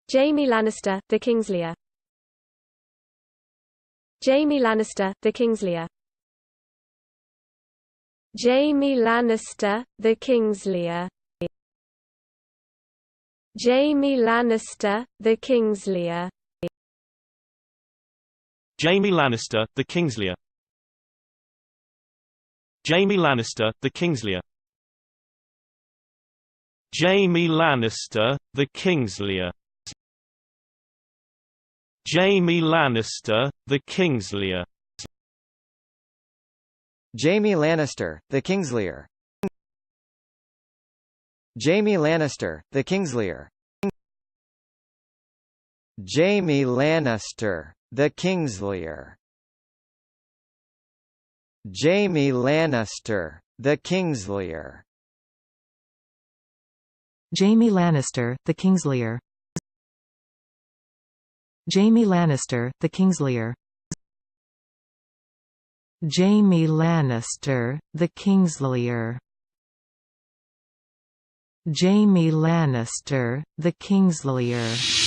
Jaime Lannister, the Kingslayer. Jaime Lannister, the Kingslayer. Jaime Lannister, the Kingslayer. Jaime Lannister, the Kingslayer. Jaime Lannister, the Kingslayer. Jaime Lannister, the Kingslayer. Jaime Lannister, the Kingslayer. Jaime Lannister, the Kingslayer. Jaime Lannister, the Kingslayer. Jaime Lannister, the Kingslayer. Jaime Lannister, the Kingslayer. Jaime Lannister, the Kingslayer. Jaime Lannister, the Kingslayer. Jaime Lannister, the Kingslayer. Jaime Lannister, the Kingslayer. Jaime Lannister, the Kingslayer.